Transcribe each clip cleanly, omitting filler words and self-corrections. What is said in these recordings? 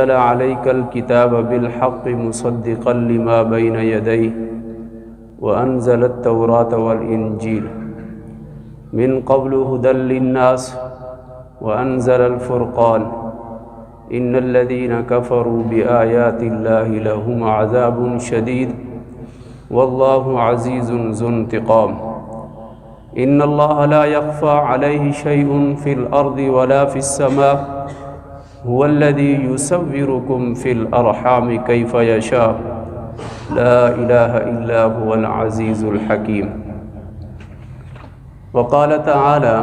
نزل عليك الكتاب بالحق مصدقا لما بين يديه وأنزل التوراة والإنجيل من قبل هدى للناس وأنزل الفرقان إن الذين كفروا بآيات الله لهم عذاب شديد والله عزيز ذو انتقام إن الله لا يخفى عليه شيء في الأرض ولا في السماء هو الذي يصوركم في الأرحام كيف يشاء لا إله إلا هو العزيز الحكيم وقال تعالى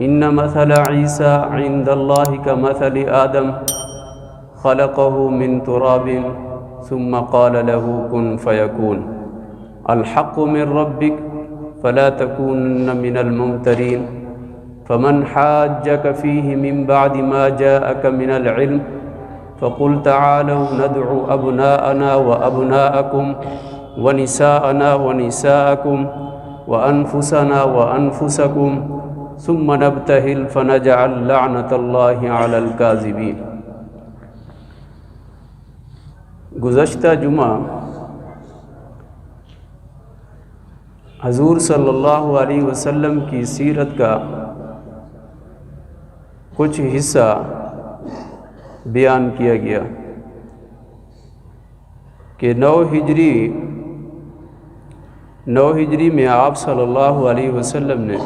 إن مثل عيسى عند الله كمثل آدم خلقه من تراب ثم قال له كن فيكون الحق من ربك فلا تكونن من الممترين فمن حاجك فيه من بعد ما جاءك من العلم فقل تعالوا ندعو أبناءنا وأبناءكم ونساءنا ونساءكم وأنفسنا وأنفسكم ثم نبتهل فنجعل لعنة الله على الكاذبين۔ گزشتہ جمعہ حضور صلی اللہ علیہ وسلم کی سیرت کا کچھ حصہ بیان کیا گیا کہ 9 ہجری میں آپ صلی اللہ علیہ وسلم نے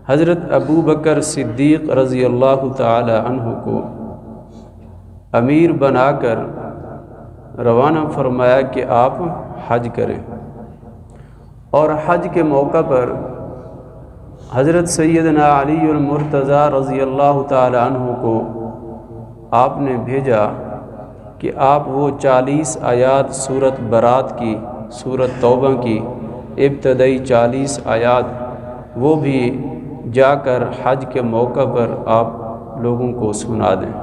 حضرت ابو بکر صدیق رضی اللہ تعالی عنہ کو امیر بنا کر روانہ فرمایا کہ آپ حج کریں، اور حج کے موقع پر حضرت سیدنا علی المرتضیٰ رضی اللہ تعالی عنہ کو آپ نے بھیجا کہ آپ وہ 40 آیات سورۃ برات کی، سورۃ توبہ کی ابتدائی 40 آیات وہ بھی جا کر حج کے موقع پر آپ لوگوں کو سنا دیں،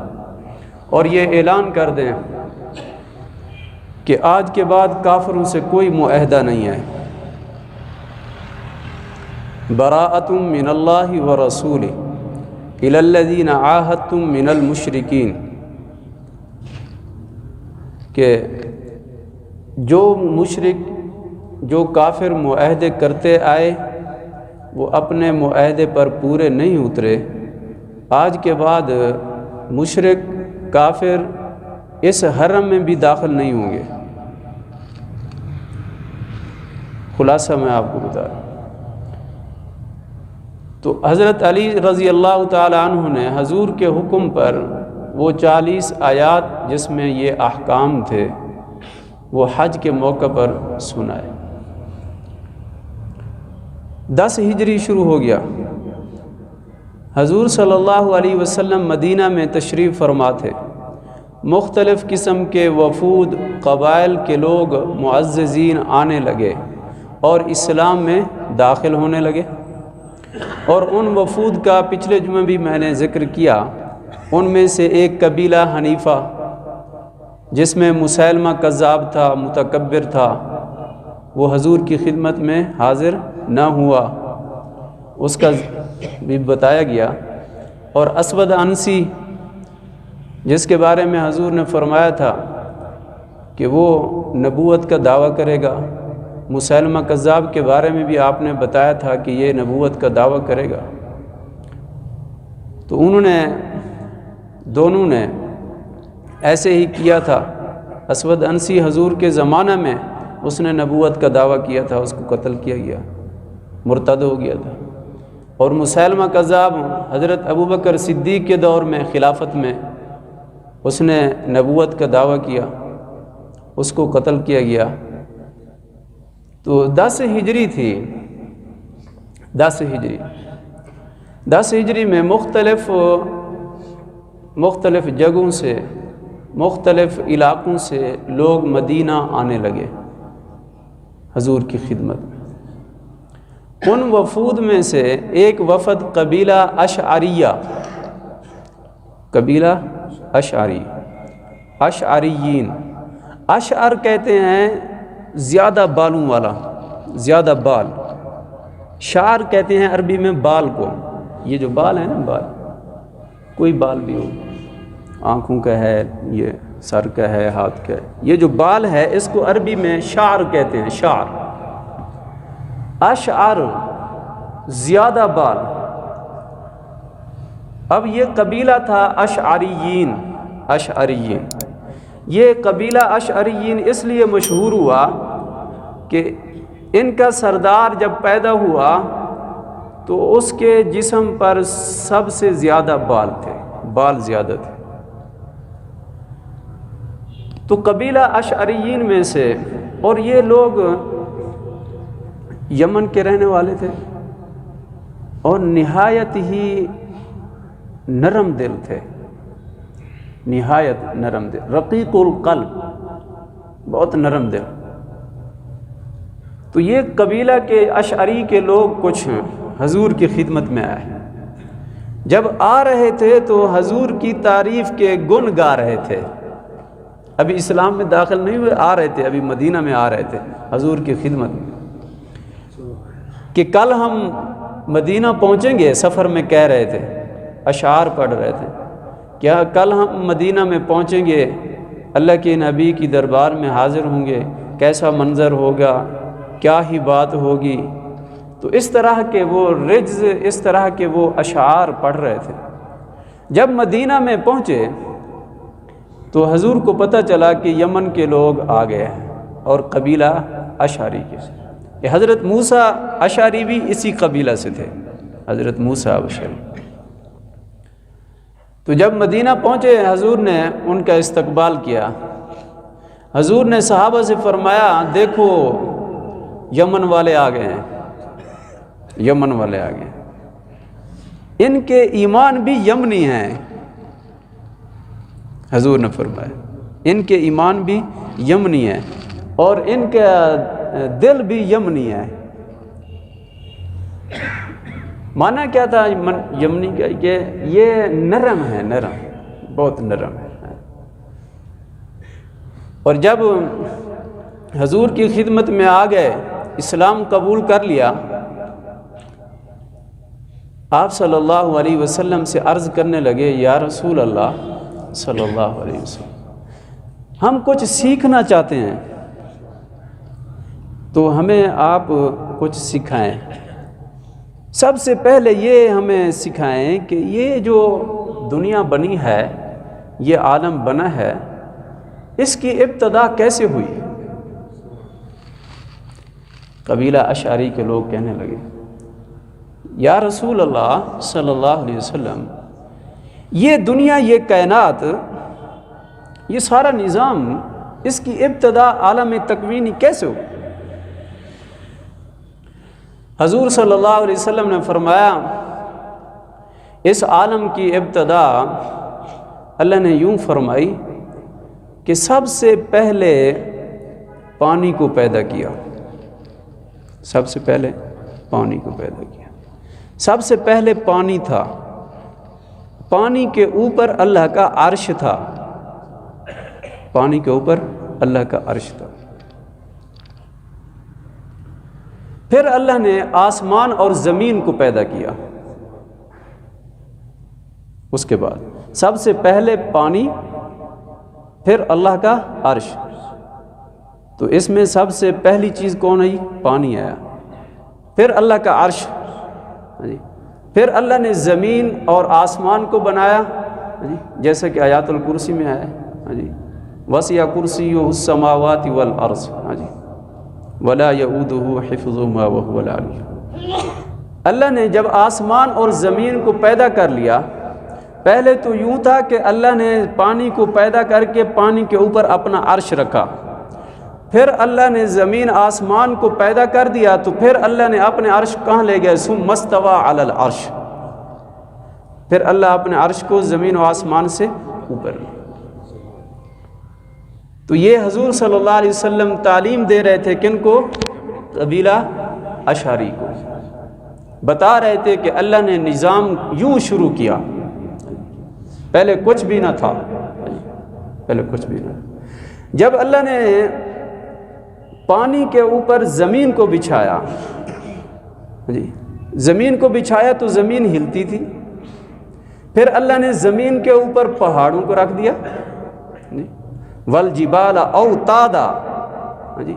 اور یہ اعلان کر دیں کہ آج کے بعد کافروں سے کوئی معاہدہ نہیں ہے، براءۃ من اللہ ورسولہ الی الذین عاہدتم من المشرکین، کہ جو مشرک جو کافر معاہدے کرتے آئے وہ اپنے معاہدے پر پورے نہیں اترے، آج کے بعد مشرک کافر اس حرم میں بھی داخل نہیں ہوں گے۔ خلاصہ میں آپ کو بتا رہا ہوں۔ تو حضرت علی رضی اللہ تعالی عنہ نے حضور کے حکم پر وہ 40 آیات جس میں یہ احکام تھے وہ حج کے موقع پر سنائے۔ 10 ہجری شروع ہو گیا، حضور صلی اللہ علیہ وسلم مدینہ میں تشریف فرما تھے، مختلف قسم کے وفود قبائل کے لوگ معززین آنے لگے اور اسلام میں داخل ہونے لگے، اور ان وفود کا پچھلے جمعہ بھی میں نے ذکر کیا، ان میں سے ایک قبیلہ حنیفہ جس میں مسیلمہ کذاب تھا، متکبر تھا، وہ حضور کی خدمت میں حاضر نہ ہوا، اس کا بھی بتایا گیا، اور اسود عنسی جس کے بارے میں حضور نے فرمایا تھا کہ وہ نبوت کا دعویٰ کرے گا، مسیلمہ کذاب کے بارے میں بھی آپ نے بتایا تھا کہ یہ نبوت کا دعویٰ کرے گا، تو دونوں نے ایسے ہی کیا تھا۔ اسود عنسی حضور کے زمانہ میں اس نے نبوت کا دعویٰ کیا تھا، اس کو قتل کیا گیا، مرتد ہو گیا تھا، اور مسیلمہ کذاب حضرت ابو بکر صدیق کے دور میں خلافت میں اس نے نبوت کا دعویٰ کیا، اس کو قتل کیا گیا۔ تو 10 ہجری تھی، 10 ہجری میں مختلف جگہوں سے، مختلف علاقوں سے لوگ مدینہ آنے لگے حضور کی خدمت میں۔ ان وفود میں سے ایک وفد قبیلہ اشعریہ، قبیلہ اشعریین، اشعر کہتے ہیں زیادہ بالوں والا، زیادہ بال، شعر کہتے ہیں عربی میں بال کو، یہ جو بال ہے نا، بال کوئی بال بھی ہو، آنکھوں کا ہے، یہ سر کا ہے، ہاتھ کا ہے، یہ جو بال ہے اس کو عربی میں شعر کہتے ہیں، شعر، اشعر، زیادہ بال۔ اب یہ قبیلہ تھا اشعریین، اشعریین، یہ قبیلہ اشعریین اس لیے مشہور ہوا کہ ان کا سردار جب پیدا ہوا تو اس کے جسم پر سب سے زیادہ بال تھے، بال زیادہ تھے۔ تو قبیلہ اشعریین میں سے، اور یہ لوگ یمن کے رہنے والے تھے اور نہایت ہی نرم دل تھے، نہایت نرم دل، رقیق القلب، بہت نرم دل۔ تو یہ قبیلہ کے اشعری کے لوگ کچھ حضور کی خدمت میں آئے۔ جب آ رہے تھے تو حضور کی تعریف کے گن گا رہے تھے، ابھی اسلام میں داخل نہیں ہوئے، آ رہے تھے، ابھی مدینہ میں آ رہے تھے حضور کی خدمت میں، کہ کل ہم مدینہ پہنچیں گے، سفر میں کہہ رہے تھے، اشعار پڑھ رہے تھے، کیا کل ہم مدینہ میں پہنچیں گے، اللہ کے نبی کی دربار میں حاضر ہوں گے، کیسا منظر ہوگا، کیا ہی بات ہوگی۔ تو اس طرح کے وہ رجز، اس طرح کے وہ اشعار پڑھ رہے تھے۔ جب مدینہ میں پہنچے تو حضور کو پتہ چلا کہ یمن کے لوگ آ گئے ہیں، اور قبیلہ اشعری کے، کہ حضرت موسیٰ اشعری بھی اسی قبیلہ سے تھے، حضرت موسیٰ اشعری۔ تو جب مدینہ پہنچے حضور نے ان کا استقبال کیا۔ حضور نے صحابہ سے فرمایا، دیکھو یمن والے آ گئے ہیں، یمن والے آ گئے ہیں، ان کے ایمان بھی یمنی ہیں۔ حضور نے فرمایا ان کے ایمان بھی یمنی ہے اور ان کا دل بھی یمنی ہے۔ معنی کیا تھا یمنی کا؟ کہ یہ نرم ہے، نرم، بہت نرم ہے۔ اور جب حضور کی خدمت میں آ گئے، اسلام قبول کر لیا، آپ صلی اللہ علیہ وسلم سے عرض کرنے لگے، یا رسول اللہ صلی اللہ علیہ وسلم، ہم کچھ سیکھنا چاہتے ہیں تو ہمیں آپ کچھ سکھائیں۔ سب سے پہلے یہ ہمیں سکھائیں کہ یہ جو دنیا بنی ہے، یہ عالم بنا ہے، اس کی ابتدا کیسے ہوئی؟ قبیلہ اشعری کے لوگ کہنے لگے، یا رسول اللہ صلی اللہ علیہ وسلم، یہ دنیا، یہ کائنات، یہ سارا نظام، اس کی ابتدا عالم تکوینی کیسے ہو؟ حضور صلی اللہ علیہ وسلم نے فرمایا، اس عالم کی ابتدا اللہ نے یوں فرمائی کہ سب سے پہلے پانی کو پیدا کیا، سب سے پہلے پانی کو پیدا کیا۔ سب سے پہلے پانی تھا، پانی کے اوپر اللہ کا عرش تھا، پانی کے اوپر اللہ کا عرش تھا۔ پھر اللہ نے آسمان اور زمین کو پیدا کیا۔ اس کے بعد سب سے پہلے پانی، پھر اللہ کا عرش۔ تو اس میں سب سے پہلی چیز کون آئی؟ پانی آیا، پھر اللہ کا عرش، پھر اللہ نے زمین اور آسمان کو بنایا، جیسا کہ آیات الکرسی میں ہے، وسع کرسیہ السماوات والارض، ولا یؤودہ حفظہما وہو العلی العظیم۔ اللہ نے جب آسمان اور زمین کو پیدا کر لیا، پہلے تو یوں تھا کہ اللہ نے پانی کو پیدا کر کے پانی کے اوپر اپنا عرش رکھا، پھر اللہ نے زمین آسمان کو پیدا کر دیا، تو پھر اللہ نے اپنے عرش کہاں لے گئے؟ ثم استوى علی العرش، پھر اللہ اپنے عرش کو زمین و آسمان سے اوپر۔ تو یہ حضور صلی اللہ علیہ وسلم تعلیم دے رہے تھے کن کو؟ قبیلہ اشعری کو، بتا رہے تھے کہ اللہ نے نظام یوں شروع کیا، پہلے کچھ بھی نہ تھا، پہلے کچھ بھی نہ تھا۔ جب اللہ نے پانی کے اوپر زمین کو بچھایا، زمین کو بچھایا تو زمین ہلتی تھی، پھر اللہ نے زمین کے اوپر پہاڑوں کو رکھ دیا، والجبال اوتادا، جی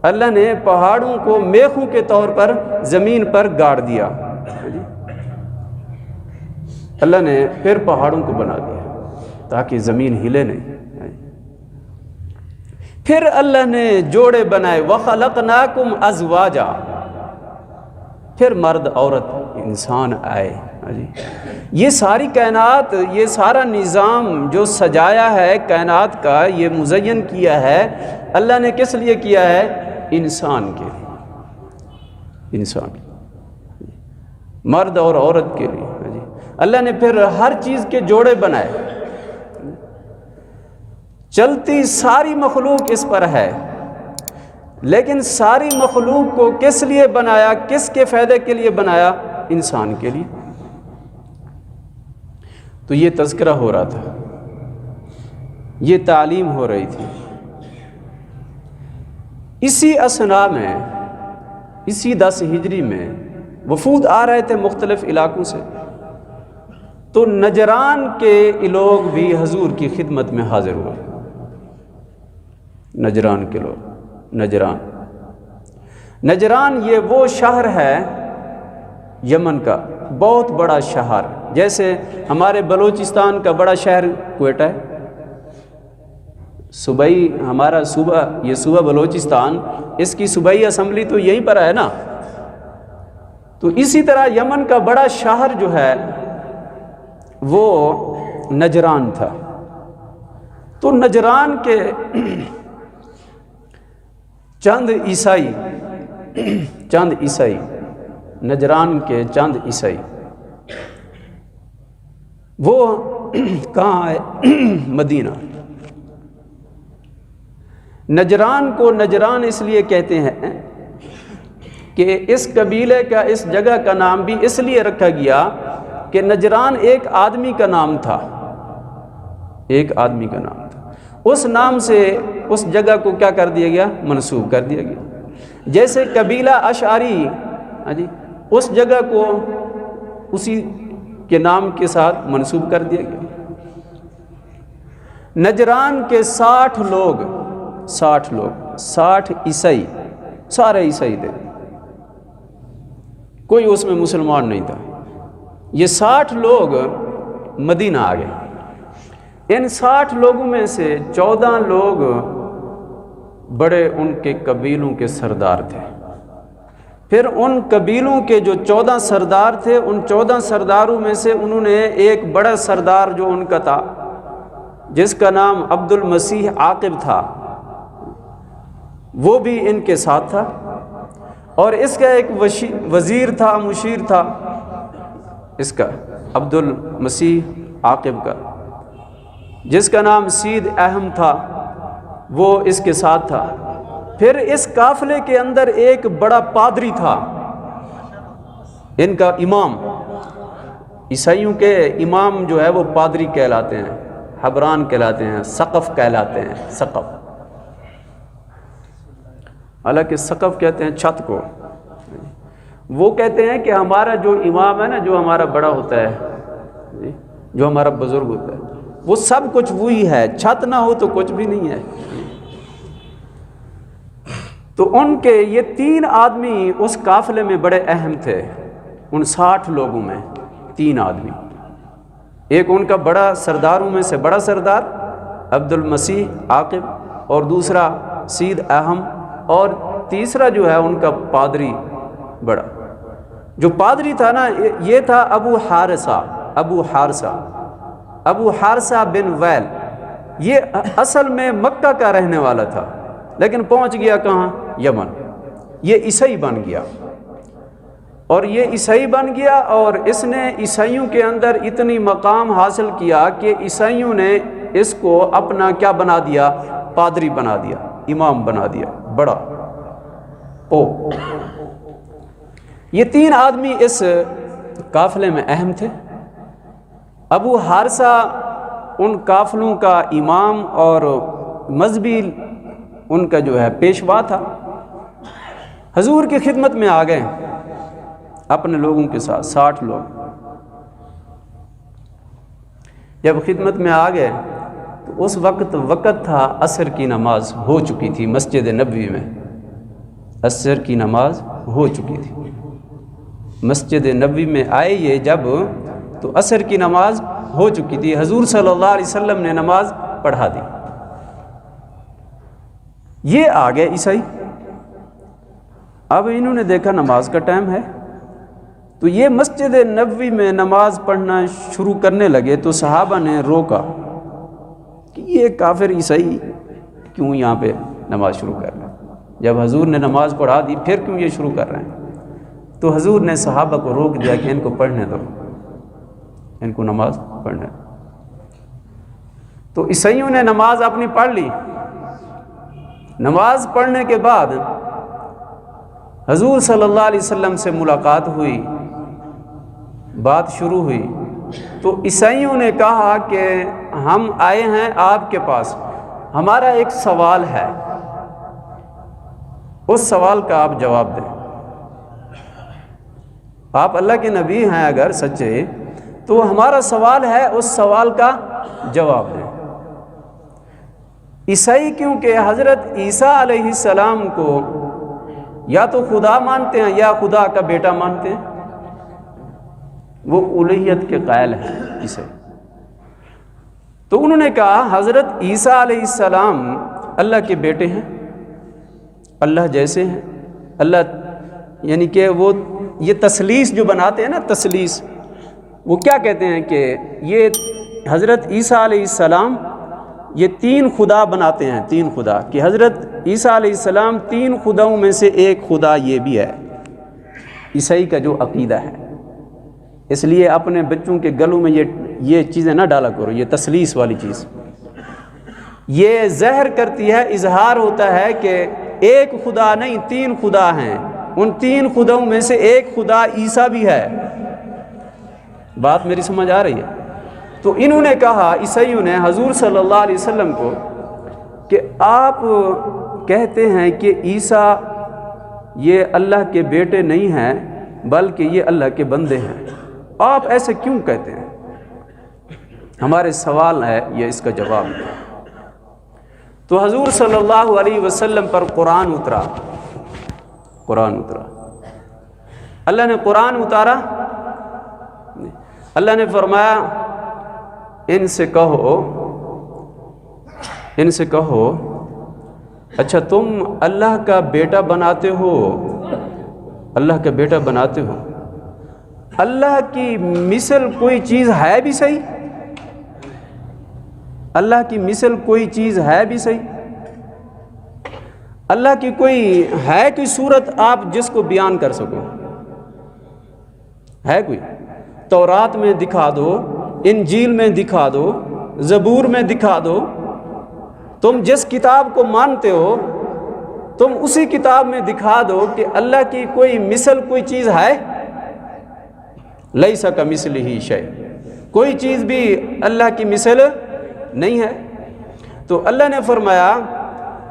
اللہ نے پہاڑوں کو میخوں کے طور پر زمین پر گاڑ دیا، جی اللہ نے پھر پہاڑوں کو بنا دیا تاکہ زمین ہلے نہیں۔ پھر اللہ نے جوڑے بنائے، وَخَلَقْنَاكُمْ أَزْوَاجًا، پھر مرد عورت انسان آئے، جی یہ ساری کائنات، یہ سارا نظام جو سجایا ہے کائنات کا، یہ مزین کیا ہے اللہ نے کس لیے کیا ہے؟ انسان کے لیے، انسان مرد اور عورت کے لیے، جی اللہ نے پھر ہر چیز کے جوڑے بنائے۔ چلتی ساری مخلوق اس پر ہے، لیکن ساری مخلوق کو کس لیے بنایا؟ کس کے فائدے کے لیے بنایا؟ انسان کے لیے۔ تو یہ تذکرہ ہو رہا تھا، یہ تعلیم ہو رہی تھی۔ اسی اثنا میں، اسی 10 ہجری میں وفود آ رہے تھے مختلف علاقوں سے، تو نجران کے لوگ بھی حضور کی خدمت میں حاضر ہوئے۔ نجران کے لوگ، نجران یہ وہ شہر ہے یمن کا، بہت بڑا شہر، جیسے ہمارے بلوچستان کا بڑا شہر کوئٹہ ہے، صوبائی ہمارا صوبہ، یہ صوبہ بلوچستان، اس کی صوبائی اسمبلی تو یہیں پر ہے نا، تو اسی طرح یمن کا بڑا شہر جو ہے وہ نجران تھا۔ تو نجران کے چند عیسائی، نجران کے چند عیسائی وہ کہاں ہے؟ مدینہ۔ نجران کو نجران اس لیے کہتے ہیں کہ اس قبیلے کا، اس جگہ کا نام بھی اس لیے رکھا گیا کہ نجران ایک آدمی کا نام تھا، ایک آدمی کا نام تھا، اس نام سے اس جگہ کو کیا کر دیا گیا؟ منسوب کر دیا گیا۔ جیسے قبیلہ اشعری، جی اس جگہ کو اسی کے نام کے ساتھ منسوب کر دیا گیا۔ نجران کے 60 لوگ 60 عیسائی، سارے عیسائی تھے، کوئی اس میں مسلمان نہیں تھا۔ یہ 60 لوگ مدینہ آ گئے۔ ان 60 لوگوں میں سے 14 لوگ بڑے ان کے قبیلوں کے سردار تھے۔ پھر ان قبیلوں کے جو 14 سردار تھے، ان 14 سرداروں میں سے انہوں نے ایک بڑا سردار جو ان کا تھا، جس کا نام عبد المسیح عاقب تھا، وہ بھی ان کے ساتھ تھا، اور اس کا ایک وزیر تھا، مشیر تھا، اس کا عبد المسیح عاقب کا، جس کا نام سید اہم تھا، وہ اس کے ساتھ تھا۔ پھر اس قافلے کے اندر ایک بڑا پادری تھا، ان کا امام، عیسائیوں کے امام جو ہے وہ پادری کہلاتے ہیں، حبران کہلاتے ہیں، سقف کہلاتے ہیں، سقف، حالانکہ سقف کہتے ہیں چھت کو۔ وہ کہتے ہیں کہ ہمارا جو امام ہے نا، جو ہمارا بڑا ہوتا ہے، جو ہمارا بزرگ ہوتا ہے، وہ سب کچھ وہی ہے، چھت نہ ہو تو کچھ بھی نہیں ہے۔ تو ان کے یہ 3 آدمی اس قافلے میں بڑے اہم تھے، ان 60 لوگوں میں 3 آدمی، ایک ان کا بڑا سرداروں میں سے بڑا سردار عبد المسیح عاقب، اور دوسرا سید اہم، اور تیسرا جو ہے ان کا پادری بڑا، جو پادری تھا نا، یہ تھا ابو حارثہ بن ویل۔ یہ اصل میں مکہ کا رہنے والا تھا، لیکن پہنچ گیا کہاں؟ یمن۔ یہ عیسائی بن گیا، اور یہ عیسائی بن گیا، اور اس نے عیسائیوں کے اندر اتنی مقام حاصل کیا کہ عیسائیوں نے اس کو اپنا کیا بنا دیا؟ پادری بنا دیا، امام بنا دیا، بڑا پوپ۔ یہ 3 آدمی اس قافلے میں اہم تھے۔ ابو حارثہ ان قافلوں کا امام اور مذہبی ان کا جو ہے پیشوا تھا۔ حضور کی خدمت میں آ گئے اپنے لوگوں کے ساتھ، 60 لوگ۔ جب خدمت میں آ گئے تو اس وقت تھا عصر کی نماز ہو چکی تھی مسجد نبوی میں، عصر کی نماز ہو چکی تھی۔ مسجد نبوی میں آئے یہ جب تو عصر کی نماز ہو چکی تھی، حضور صلی اللہ علیہ وسلم نے نماز پڑھا دی۔ یہ آ گئے عیسائی، اب انہوں نے دیکھا نماز کا ٹائم ہے، تو یہ مسجد نبوی میں نماز پڑھنا شروع کرنے لگے، تو صحابہ نے روکا کہ یہ کافر عیسائی کیوں یہاں پہ نماز شروع کر رہے ہیں، جب حضور نے نماز پڑھا دی پھر کیوں یہ شروع کر رہے ہیں؟ تو حضور نے صحابہ کو روک دیا کہ ان کو پڑھنے دو، ان کو نماز پڑھنے دو۔ تو عیسائیوں نے نماز اپنی پڑھ لی۔ نماز پڑھنے کے بعد حضور صلی اللہ علیہ وسلم سے ملاقات ہوئی، بات شروع ہوئی، تو عیسائیوں نے کہا کہ ہم آئے ہیں آپ کے پاس، ہمارا ایک سوال ہے، اس سوال کا آپ جواب دیں۔ آپ اللہ کے نبی ہیں اگر سچے، تو ہمارا سوال ہے، اس سوال کا جواب دیں۔ عیسائی کیونکہ حضرت عیسیٰ علیہ السلام کو یا تو خدا مانتے ہیں یا خدا کا بیٹا مانتے ہیں، وہ الوہیت کے قائل ہیں عیسائی۔ تو انہوں نے کہا حضرت عیسیٰ علیہ السلام اللہ کے بیٹے ہیں، اللہ جیسے ہیں، اللہ یعنی کہ وہ یہ تثلیث جو بناتے ہیں نا، تثلیث، وہ کیا کہتے ہیں کہ یہ حضرت عیسیٰ علیہ السلام یہ تین خدا بناتے ہیں، تین خدا، کہ حضرت عیسیٰ علیہ السلام تین خداؤں میں سے ایک خدا یہ بھی ہے، عیسائی کا جو عقیدہ ہے۔ اس لیے اپنے بچوں کے گلوں میں یہ چیزیں نہ ڈالا کرو، یہ تثلیث والی چیز، یہ زہر کرتی ہے، اظہار ہوتا ہے کہ ایک خدا نہیں تین خدا ہیں، ان تین خداؤں میں سے ایک خدا عیسیٰ بھی ہے۔ بات میری سمجھ آ رہی ہے؟ تو انہوں نے کہا، عیسائیوں نے حضور صلی اللہ علیہ وسلم کو، کہ آپ کہتے ہیں کہ عیسیٰ یہ اللہ کے بیٹے نہیں ہیں بلکہ یہ اللہ کے بندے ہیں، آپ ایسے کیوں کہتے ہیں؟ ہمارے سوال ہے یہ، اس کا جواب ہے۔ تو حضور صلی اللہ علیہ وسلم پر قرآن اترا، اللہ نے قرآن اتارا، اللہ نے فرمایا ان سے کہو اچھا تم اللہ کا بیٹا بناتے ہو، اللہ کا بیٹا بناتے ہو، اللہ کی مثل کوئی چیز ہے بھی صحیح؟ اللہ کی مثل کوئی چیز ہے بھی صحیح؟ اللہ کی کوئی صورت آپ جس کو بیان کر سکو؟ ہے کوئی؟ تورات میں دکھا دو، انجیل میں دکھا دو، زبور میں دکھا دو، تم جس کتاب کو مانتے ہو تم اسی کتاب میں دکھا دو کہ اللہ کی کوئی مثل کوئی چیز ہے؟ لیس کمثلہ شیء، کوئی چیز بھی اللہ کی مثل نہیں ہے۔ تو اللہ نے فرمایا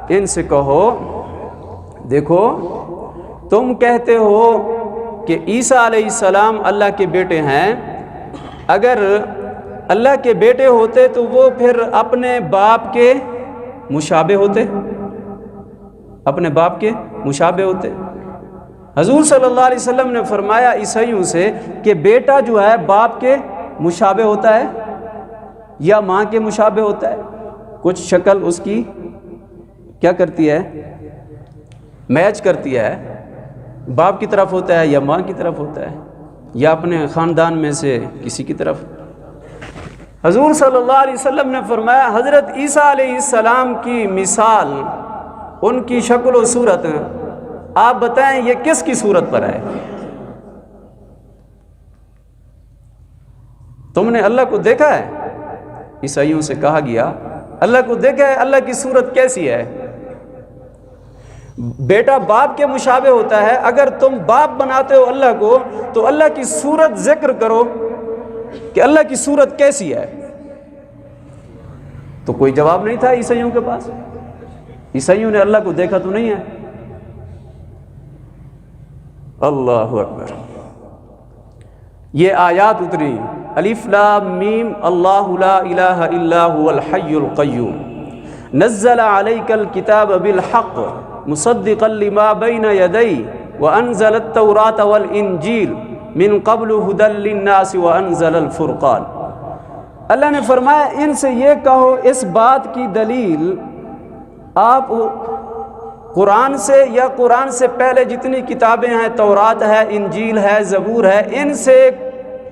ان سے کہو، دیکھو تم کہتے ہو کہ عیسیٰ علیہ السلام اللہ کے بیٹے ہیں، اگر اللہ کے بیٹے ہوتے تو وہ پھر اپنے باپ کے مشابہ ہوتے، اپنے باپ کے مشابہ ہوتے۔ حضور صلی اللہ علیہ وسلم نے فرمایا عیسائیوں سے کہ بیٹا جو ہے باپ کے مشابہ ہوتا ہے یا ماں کے مشابہ ہوتا ہے، کچھ شکل اس کی کیا کرتی ہے، میچ کرتی ہے، باپ کی طرف ہوتا ہے یا ماں کی طرف ہوتا ہے یا اپنے خاندان میں سے کسی کی طرف۔ حضور صلی اللہ علیہ وسلم نے فرمایا حضرت عیسیٰ علیہ السلام کی مثال، ان کی شکل و صورت، آپ بتائیں یہ کس کی صورت پر ہے؟ تم نے اللہ کو دیکھا ہے؟ عیسائیوں سے کہا گیا اللہ کو دیکھا ہے، اللہ کی صورت کیسی ہے؟ بیٹا باپ کے مشابہ ہوتا ہے، اگر تم باپ بناتے ہو اللہ کو تو اللہ کی صورت ذکر کرو کہ اللہ کی صورت کیسی ہے۔ تو کوئی جواب نہیں تھا عیسائیوں کے پاس، عیسائیوں نے اللہ کو دیکھا تو نہیں ہے۔ اللہ اکبر، یہ آیات اتری الف لام میم اللہ لا الہ الا هو الحی القیوم نزل علیک الکتاب بالحق مصدقا لما بین یدیہ وانزل التوراۃ والانجیل من قبل ھدی للناس وانزل الفرقان۔ اللہ نے فرمایا ان سے یہ کہو، اس بات کی دلیل آپ قرآن سے یا قرآن سے پہلے جتنی کتابیں ہیں، تورات ہے، انجیل ہے، زبور ہے، ان سے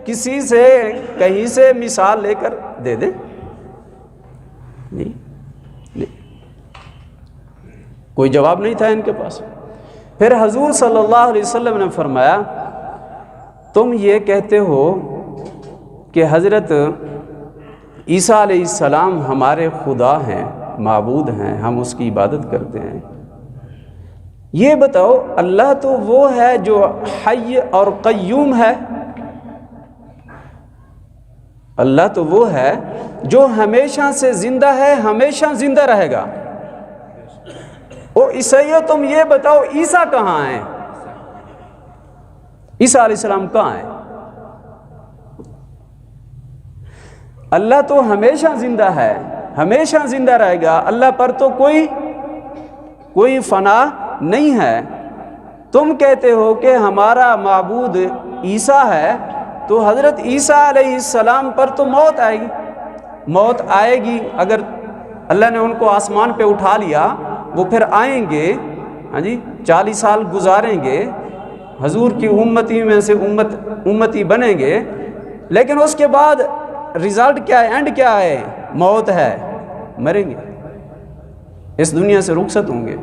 کسی سے کہیں سے مثال لے کر دے دیں۔ نہیں، کوئی جواب نہیں تھا ان کے پاس۔ پھر حضور صلی اللہ علیہ وسلم نے فرمایا تم یہ کہتے ہو کہ حضرت عیسیٰ علیہ السلام ہمارے خدا ہیں، معبود ہیں، ہم اس کی عبادت کرتے ہیں۔ یہ بتاؤ اللہ تو وہ ہے جو حی اور قیوم ہے، اللہ تو وہ ہے جو ہمیشہ سے زندہ ہے، ہمیشہ زندہ رہے گا۔ او عیسائیو تم یہ بتاؤ عیسیٰ کہاں ہیں؟ عیسیٰ علیہ السلام کہاں ہیں؟ اللہ تو ہمیشہ زندہ ہے، ہمیشہ زندہ رہے گا، اللہ پر تو کوئی فنا نہیں ہے۔ تم کہتے ہو کہ ہمارا معبود عیسیٰ ہے، تو حضرت عیسیٰ علیہ السلام پر تو موت آئے گی، موت آئے گی۔ اگر اللہ نے ان کو آسمان پہ اٹھا لیا، وہ پھر آئیں گے، ہاں جی 40 سال گزاریں گے، حضور کی امتی میں سے امتی بنیں گے، لیکن اس کے بعد رزلٹ کیا ہے، اینڈ کیا ہے؟ موت ہے، مریں گے، اس دنیا سے رخصت ہوں گے۔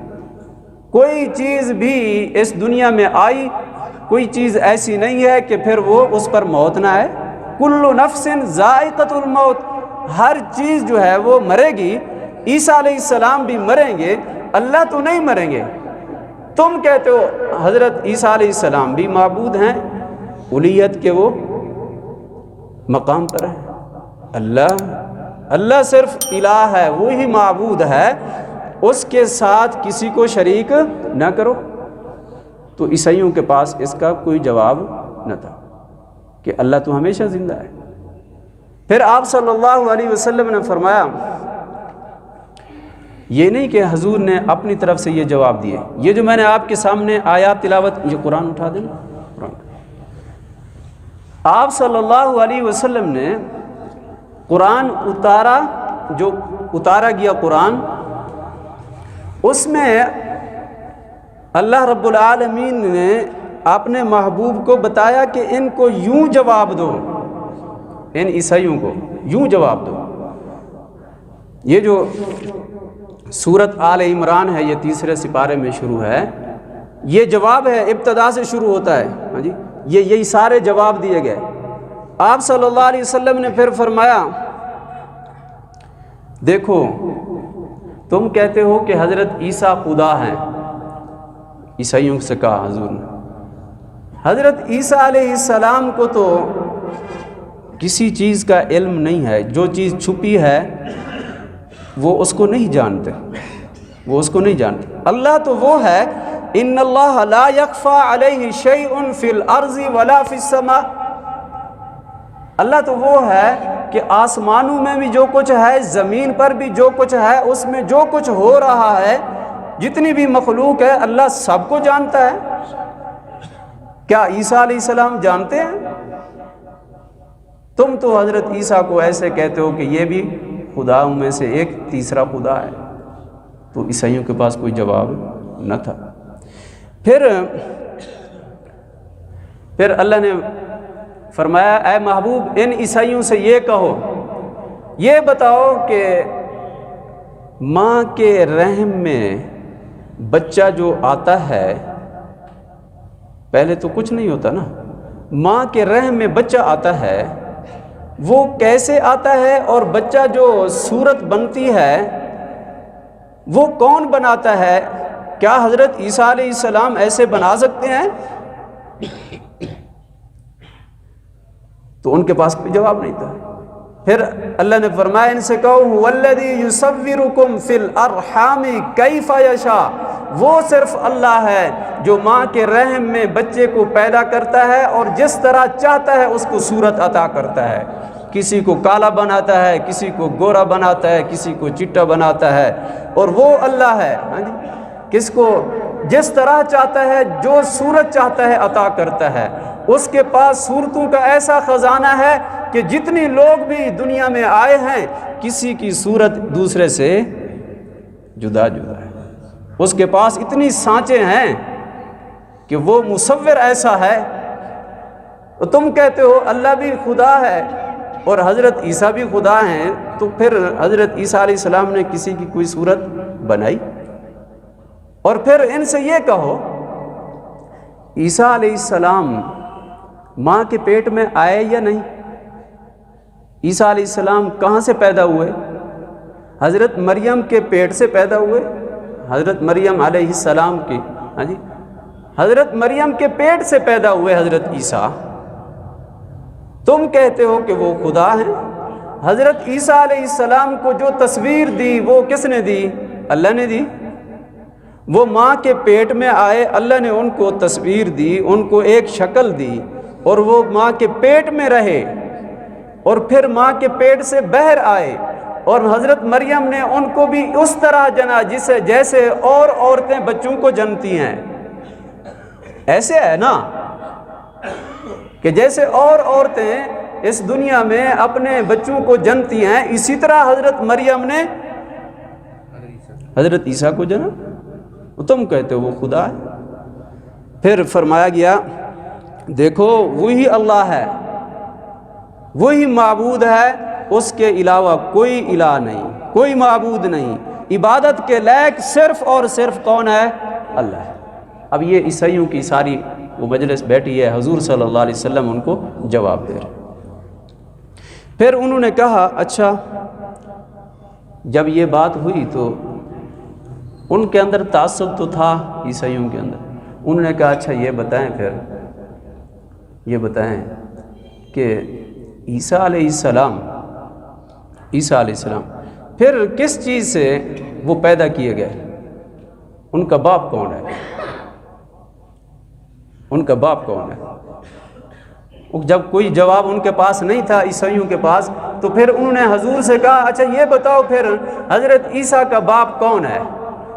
کوئی چیز بھی اس دنیا میں آئی، کوئی چیز ایسی نہیں ہے کہ پھر وہ اس پر موت نہ آئے۔ کل نفس ذائقۃ الموت، ہر چیز جو ہے وہ مرے گی۔ عیسیٰ علیہ السلام بھی مریں گے، اللہ تو نہیں مریں گے۔ تم کہتے ہو حضرت عیسیٰ علیہ السلام بھی معبود ہیں، الوہیت کے وہ مقام پر ہیں۔ اللہ صرف الہ ہے، وہی معبود ہے، اس کے ساتھ کسی کو شریک نہ کرو۔ تو عیسائیوں کے پاس اس کا کوئی جواب نہ تھا کہ اللہ تو ہمیشہ زندہ ہے۔ پھر آپ صلی اللہ علیہ وسلم نے فرمایا، یہ نہیں کہ حضور نے اپنی طرف سے یہ جواب دیے، یہ جو میں نے آپ کے سامنے آیات تلاوت، یہ قرآن اٹھا دینا، قرآن۔ آپ صلی اللہ علیہ وسلم نے قرآن اتارا، جو اتارا گیا قرآن، اس میں اللہ رب العالمین نے اپنے محبوب کو بتایا کہ ان کو یوں جواب دو، ان عیسائیوں کو یوں جواب دو۔ یہ جو سورت آل عمران ہے، یہ 3 سپارے میں شروع ہے، یہ جواب ہے، ابتدا سے شروع ہوتا ہے، ہاں جی، یہی سارے جواب دیے گئے۔ آپ صلی اللہ علیہ وسلم نے پھر فرمایا دیکھو تم کہتے ہو کہ حضرت عیسیٰ خدا ہیں، عیسائیوں سے کہا حضور نے، حضرت عیسیٰ علیہ السلام کو تو کسی چیز کا علم نہیں ہے، جو چیز چھپی ہے وہ اس کو نہیں جانتے، وہ اس کو نہیں جانتے۔ اللہ تو وہ ہے، ان اللہ لا یخفی علیہ شیء فی الارض ولا فی السماء، اللہ تو وہ ہے کہ آسمانوں میں بھی جو کچھ ہے، زمین پر بھی جو کچھ ہے، اس میں جو کچھ ہو رہا ہے، جتنی بھی مخلوق ہے، اللہ سب کو جانتا ہے۔ کیا عیسیٰ علیہ السلام جانتے ہیں؟ تم تو حضرت عیسیٰ کو ایسے کہتے ہو کہ یہ بھی خداؤں میں سے ایک تیسرا خدا ہے۔ تو عیسائیوں کے پاس کوئی جواب نہ تھا۔ پھر اللہ نے فرمایا اے محبوب ان عیسائیوں سے یہ کہو، یہ بتاؤ کہ ماں کے رحم میں بچہ جو آتا ہے، پہلے تو کچھ نہیں ہوتا نا، ماں کے رحم میں بچہ آتا ہے، وہ کیسے آتا ہے، اور بچہ جو صورت بنتی ہے وہ کون بناتا ہے؟ کیا حضرت عیسیٰ علیہ السلام ایسے بنا سکتے ہیں؟ تو ان کے پاس کوئی جواب نہیں تھا۔ پھر اللہ نے فرمایا ان سے کہو هو الذی یصورکم فی الارحام کیف یشاء، وہ صرف اللہ ہے جو ماں کے رحم میں بچے کو پیدا کرتا ہے اور جس طرح چاہتا ہے اس کو صورت عطا کرتا ہے. کسی کو کالا بناتا ہے، کسی کو گورا بناتا ہے، کسی کو چٹا بناتا ہے، اور وہ اللہ ہے. ہاں جی، کس کو جس طرح چاہتا ہے، جو صورت چاہتا ہے عطا کرتا ہے. اس کے پاس صورتوں کا ایسا خزانہ ہے کہ جتنی لوگ بھی دنیا میں آئے ہیں کسی کی صورت دوسرے سے جدا جدا ہے. اس کے پاس اتنی سانچے ہیں کہ وہ مصور ایسا ہے. تم کہتے ہو اللہ بھی خدا ہے اور حضرت عیسیٰ بھی خدا ہیں، تو پھر حضرت عیسیٰ علیہ السلام نے کسی کی کوئی صورت بنائی؟ اور پھر ان سے یہ کہو عیسیٰ علیہ السلام ماں کے پیٹ میں آئے یا نہیں؟ عیسیٰ علیہ السلام کہاں سے پیدا ہوئے؟ حضرت مریم کے پیٹ سے پیدا ہوئے. حضرت مریم علیہ السلام کی، ہاں جی، حضرت مریم کے پیٹ سے پیدا ہوئے حضرت عیسیٰ. تم کہتے ہو کہ وہ خدا ہیں. حضرت عیسیٰ علیہ السلام کو جو تصویر دی وہ کس نے دی؟ اللہ نے دی. وہ ماں کے پیٹ میں آئے، اللہ نے ان کو تصویر دی، ان کو ایک شکل دی، اور وہ ماں کے پیٹ میں رہے، اور پھر ماں کے پیٹ سے باہر آئے، اور حضرت مریم نے ان کو بھی اس طرح جنا جیسے اور عورتیں بچوں کو جنتی ہیں. ایسے ہے نا کہ جیسے اور عورتیں اس دنیا میں اپنے بچوں کو جنتی ہیں، اسی طرح حضرت مریم نے حضرت عیسیٰ کو جنا. تم کہتے ہو وہ خدا ہے. پھر فرمایا گیا دیکھو وہی اللہ ہے، وہی معبود ہے، اس کے علاوہ کوئی الہ نہیں، کوئی معبود نہیں. عبادت کے لائق صرف اور صرف کون ہے؟ اللہ ہے. اب یہ عیسائیوں کی ساری وہ مجلس بیٹھی ہے، حضور صلی اللہ علیہ وسلم ان کو جواب دے رہے. پھر انہوں نے کہا اچھا جب یہ بات ہوئی تو ان کے اندر تعصب تو تھا عیسائیوں کے اندر. انہوں نے کہا اچھا یہ بتائیں پھر یہ بتائیں کہ عیسیٰ علیہ السلام پھر کس چیز سے وہ پیدا کیے گئے؟ ان کا باپ کون ہے؟ ان کا باپ کون ہے؟ جب کوئی جواب ان کے پاس نہیں تھا عیسائیوں کے پاس، تو پھر انہوں نے حضور سے کہا اچھا یہ بتاؤ پھر حضرت عیسیٰ کا باپ کون ہے؟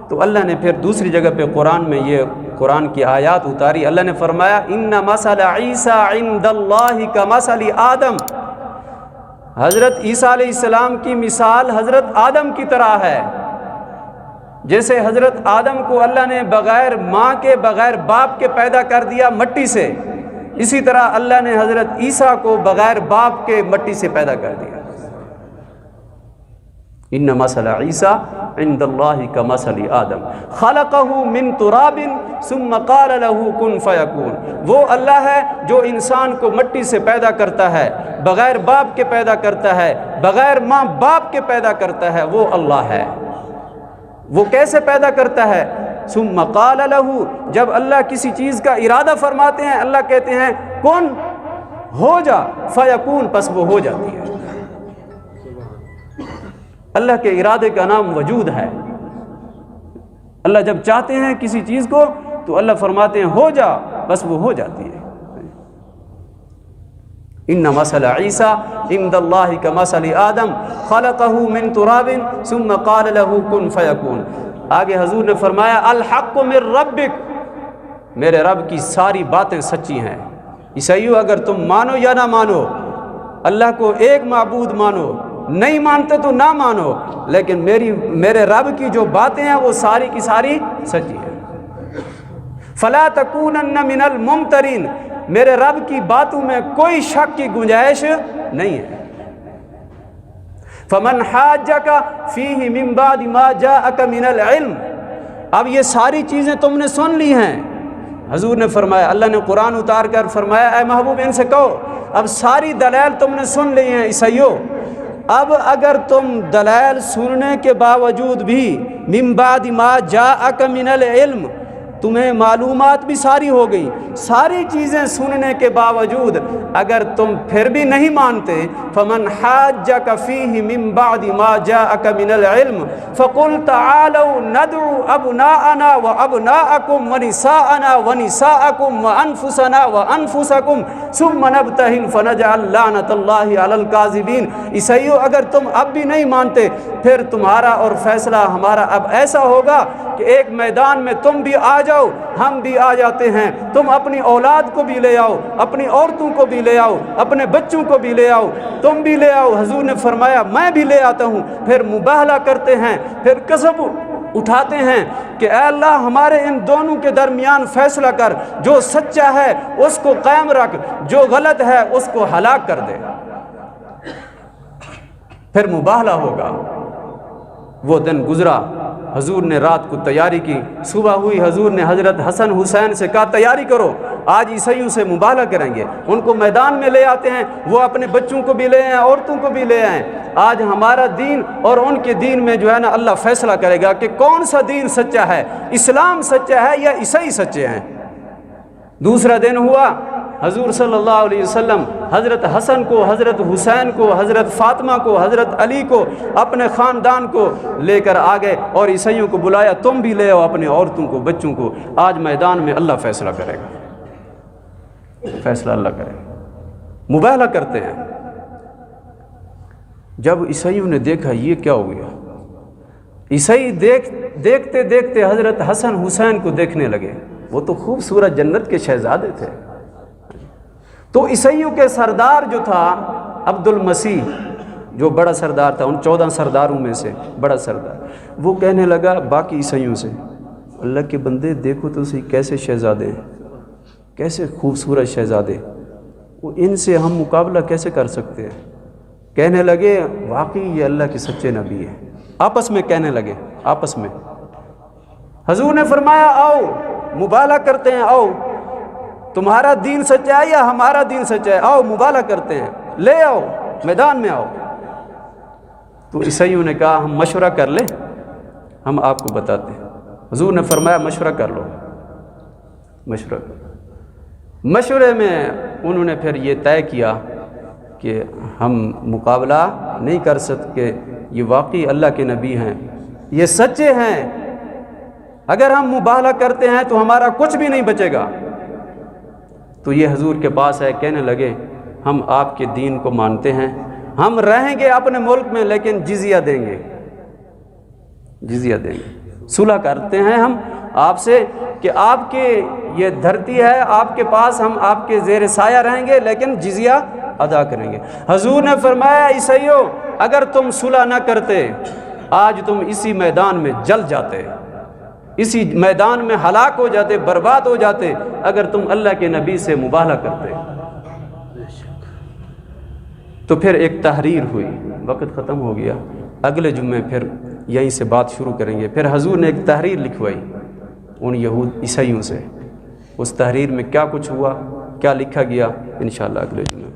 تو اللہ نے پھر دوسری جگہ پہ قرآن میں یہ قرآن کی آیات اتاری. اللہ نے فرمایا ان مثل عیسیٰ عند اللہ کمثل آدم. حضرت عیسیٰ علیہ السلام کی مثال حضرت آدم کی طرح ہے. جیسے حضرت آدم کو اللہ نے بغیر ماں کے بغیر باپ کے پیدا کر دیا مٹی سے، اسی طرح اللہ نے حضرت عیسیٰ کو بغیر باپ کے مٹی سے پیدا کر دیا. ان مثل عیسیٰ عند اللہ کمثل آدم خلقہ من تراب ثم قال له کن فیکون. وہ اللہ ہے جو انسان کو مٹی سے پیدا کرتا ہے، بغیر باپ کے پیدا کرتا ہے، بغیر ماں باپ کے پیدا کرتا ہے. وہ اللہ ہے. وہ کیسے پیدا کرتا ہے؟ ثم قال له، جب اللہ کسی چیز کا ارادہ فرماتے ہیں اللہ کہتے ہیں کن ہو جا، فیکون، پس وہ ہو جاتی ہے. اللہ کے ارادے کا نام وجود ہے. اللہ جب چاہتے ہیں کسی چیز کو تو اللہ فرماتے ہیں ہو جا، بس وہ ہو جاتی ہے. ان مثل عیسیٰ عند اللہ کمثل آدم خلقہ من تراب ثم قال له کن فیکون. آگے حضور نے فرمایا الحق من ربک، میرے رب کی ساری باتیں سچی ہیں. عیسائیو اگر تم مانو یا نہ مانو، اللہ کو ایک معبود مانو، نہیں مانتے تو نہ مانو، لیکن میرے رب کی جو باتیں ہیں وہ ساری کی ساری سچی ہیں. فلا تکونن من الممترین، میرے رب کی باتوں میں کوئی شک کی گنجائش نہیں ہے. فمن حاجک فیہ من بعد ما جاءک من العلم. اب یہ ساری چیزیں تم نے سن لی ہیں. حضور نے فرمایا، اللہ نے قرآن اتار کر فرمایا اے محبوب ان سے کہو اب ساری دلائل تم نے سن لی ہیں عیسائیو. اب اگر تم دلائل سننے کے باوجود بھی من بعد ما جاءک من العلم تمہیں معلومات بھی ساری ہو گئی، ساری چیزیں سننے کے باوجود اگر تم پھر بھی نہیں مانتے، فمن حاجک فیہ من بعد ما جاءک من العلم فقل تعالوا ندعو ابناءنا وابناءکم ونساءنا ونساءکم وانفسنا وانفسکم ثم نبتہل فنجعل لعنۃ اللہ علی الکاذبین۔ عیسائیوں اگر تم اب بھی نہیں مانتے، پھر تمہارا اور فیصلہ ہمارا اب ایسا ہوگا کہ ایک میدان میں تم بھی آ جاؤ، ہم بھی آ جاتے ہیں، تم اپنی اولاد کو بھی لے آؤ، اپنی عورتوں کو بھی لے آؤ، اپنے بچوں کو بھی لے آؤ، تم بھی لے آؤ۔ حضور نے فرمایا میں بھی لے آتا ہوں، پھر مباہلہ کرتے ہیں، پھر قسم اٹھاتے ہیں کہ اے اللہ ہمارے ان دونوں کے درمیان فیصلہ کر، جو سچا ہے اس کو قائم رکھ، جو غلط ہے اس کو ہلاک کر دے۔ پھر مباہلہ ہوگا۔ وہ دن گزرا، حضور نے رات کو تیاری کی، صبح ہوئی، حضور نے حضرت حسن حسین سے کہا تیاری کرو، آج عیسائیوں سے مباہلہ کریں گے۔ ان کو میدان میں لے آتے ہیں، وہ اپنے بچوں کو بھی لے آئیں، عورتوں کو بھی لے آئیں۔ آج ہمارا دین اور ان کے دین میں جو ہے نا اللہ فیصلہ کرے گا کہ کون سا دین سچا ہے، اسلام سچا ہے یا عیسائی سچے ہیں۔ دوسرا دن ہوا، حضور صلی اللہ علیہ وسلم حضرت حسن کو، حضرت حسین کو، حضرت فاطمہ کو، حضرت علی کو، اپنے خاندان کو لے کر آگئے اور عیسائیوں کو بلایا، تم بھی لے آؤ اپنی عورتوں کو، بچوں کو، آج میدان میں اللہ فیصلہ کرے گا، فیصلہ اللہ کرے گا۔ مباہلہ کرتے ہیں۔ جب عیسائیوں نے دیکھا یہ کیا ہو گیا، عیسائی دیکھتے دیکھتے حضرت حسن حسین کو دیکھنے لگے، وہ تو خوبصورت جنت کے شہزادے تھے۔ تو عیسائیوں کے سردار جو تھا عبد المسیح، جو بڑا سردار تھا، ان 14 سرداروں میں سے بڑا سردار، وہ کہنے لگا باقی عیسائیوں سے، اللہ کے بندے دیکھو تو صحیح کیسے شہزادے ہیں، کیسے خوبصورت شہزادے، وہ ان سے ہم مقابلہ کیسے کر سکتے ہیں؟ کہنے لگے واقعی یہ اللہ کے سچے نبی ہیں، آپس میں کہنے لگے، آپس میں۔ حضور نے فرمایا آؤ مباہلہ کرتے ہیں، آؤ تمہارا دین سچا ہے یا ہمارا دین سچا ہے، آؤ مباہلہ کرتے ہیں، لے آؤ میدان میں آؤ۔ تو عیسائیوں نے کہا ہم مشورہ کر لیں، ہم آپ کو بتاتے ہیں۔ حضور نے فرمایا مشورہ کر لو، مشورہ کر لو۔ مشورے میں انہوں نے پھر یہ طے کیا کہ ہم مقابلہ نہیں کر سکتے، یہ واقعی اللہ کے نبی ہیں، یہ سچے ہیں، اگر ہم مباہلہ کرتے ہیں تو ہمارا کچھ بھی نہیں بچے گا۔ تو یہ حضور کے پاس ہے، کہنے لگے ہم آپ کے دین کو مانتے ہیں، ہم رہیں گے اپنے ملک میں لیکن جزیہ دیں گے، جزیہ دیں گے، صلح کرتے ہیں ہم آپ سے کہ آپ کی یہ دھرتی ہے، آپ کے پاس ہم آپ کے زیر سایہ رہیں گے لیکن جزیہ ادا کریں گے۔ حضور نے فرمایا عیسائیوں اگر تم صلح نہ کرتے آج تم اسی میدان میں جل جاتے، اسی میدان میں ہلاک ہو جاتے، برباد ہو جاتے، اگر تم اللہ کے نبی سے مباہلہ کرتے۔ تو پھر ایک تحریر ہوئی، وقت ختم ہو گیا، اگلے جمعے پھر یہیں سے بات شروع کریں گے۔ پھر حضور نے ایک تحریر لکھوائی ان یہود عیسائیوں سے، اس تحریر میں کیا کچھ ہوا، کیا لکھا گیا، انشاءاللہ اگلے جمعے۔